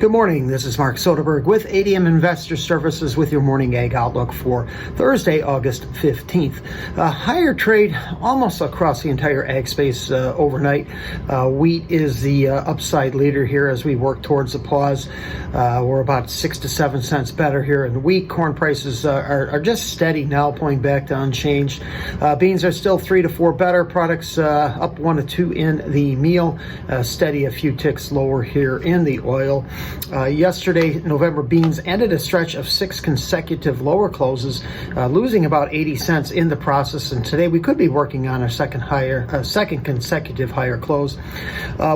Good morning. This is Mark Soderberg with ADM Investor Services with your morning ag outlook for Thursday, August 15th. Higher trade almost across the entire ag space overnight. Wheat is the upside leader here as we work towards the pause. We're about 6 to 7 cents better here in wheat. Corn prices are just steady now, pulling back to unchanged. Beans are still 3 to 4 better. Products up 1 to 2 in the meal. Steady a few ticks lower here in the oil. Yesterday, November beans ended a stretch of 6 consecutive lower closes, losing about 80 cents in the process. And today we could be working on a second consecutive higher close.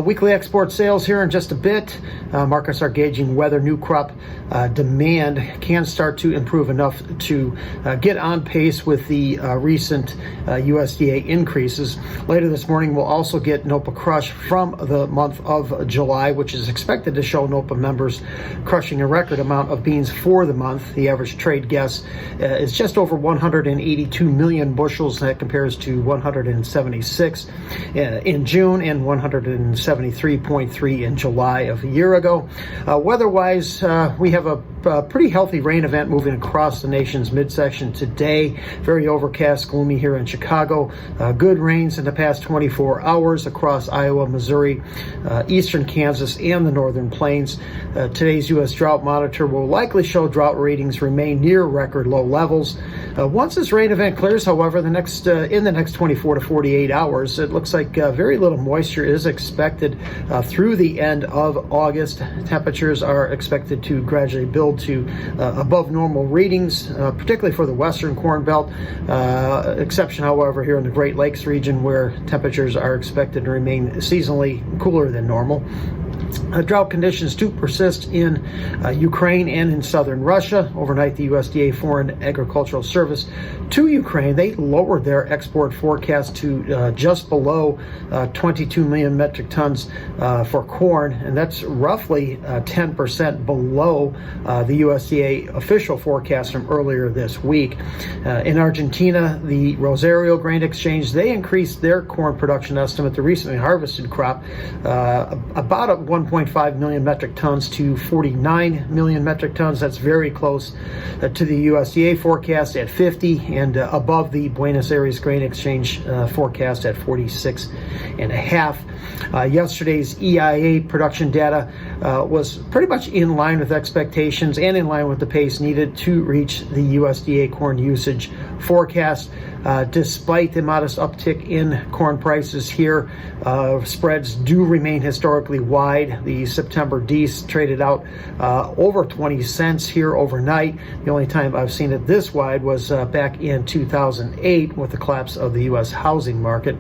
Weekly export sales here in just a bit. Markets are gauging whether new crop demand can start to improve enough to get on pace with the recent USDA increases. Later this morning, we'll also get NOPA crush from the month of July, which is expected to show NOPA members crushing a record amount of beans for the month. The average trade guess is just over 182 million bushels. That compares to 176 in June and 173.3 in July of a year ago. Weather-wise, we have a pretty healthy rain event moving across the nation's midsection today. Very overcast, gloomy here in Chicago. Good rains in the past 24 hours across Iowa, Missouri, eastern Kansas, and the northern plains. Today's U.S. Drought Monitor will likely show drought ratings remain near record low levels. Once this rain event clears, however, in the next 24 to 48 hours, it looks like very little moisture is expected through the end of August. Temperatures are expected to gradually build to above normal readings, particularly for the western Corn Belt. Exception, however, here in the Great Lakes region, where temperatures are expected to remain seasonally cooler than normal. Drought conditions do persist in Ukraine and in southern Russia. Overnight, the USDA Foreign Agricultural Service to Ukraine, they lowered their export forecast to just below 22 million metric tons for corn, and that's roughly 10% below the USDA official forecast from earlier this week. In Argentina, the Rosario Grain Exchange, they increased their corn production estimate, the recently harvested crop, about 1.5 million metric tons to 49 million metric tons. That's very close to the USDA forecast at 50 and above the Buenos Aires Grain Exchange forecast at 46 and a half. Yesterday's EIA production data was pretty much in line with expectations and in line with the pace needed to reach the USDA corn usage forecast. Despite the modest uptick in corn prices here, spreads do remain historically wide. The September D's traded out over 20 cents here overnight. The only time I've seen it this wide was back in 2008 with the collapse of the U.S. housing market.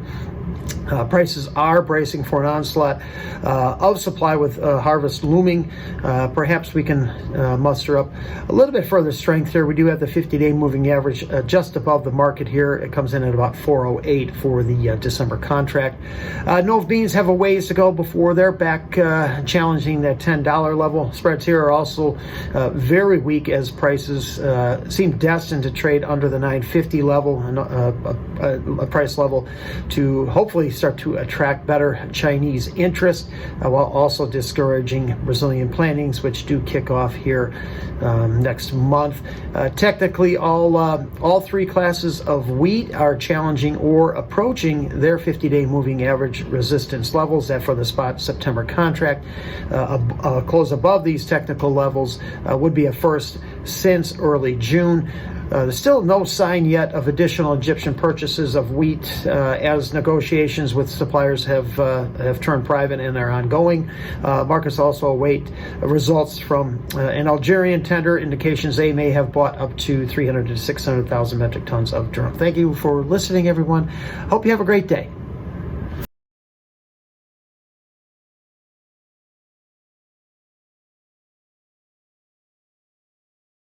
Prices are bracing for an onslaught of supply with harvest looming. Perhaps we can muster up a little bit further strength here. We do have the 50-day moving average just above the market here. It comes in at about 408 for the December contract. Nove beans have a ways to go before they're back challenging that $10 level. Spreads here are also very weak as prices seem destined to trade under the $9.50 level, a price level to hopefully start to attract better Chinese interest, while also discouraging Brazilian plantings, which do kick off here next month. Technically, all three classes of wheat are challenging or approaching their 50-day moving average resistance levels. That for the spot September contract, close above these technical levels would be a first since early June. There's still no sign yet of additional Egyptian purchases of wheat as negotiations with suppliers have turned private and are ongoing. Markets also await results from an Algerian tender. Indications they may have bought up to 300 to 600,000 metric tons of durum. Thank you for listening, everyone. Hope you have a great day.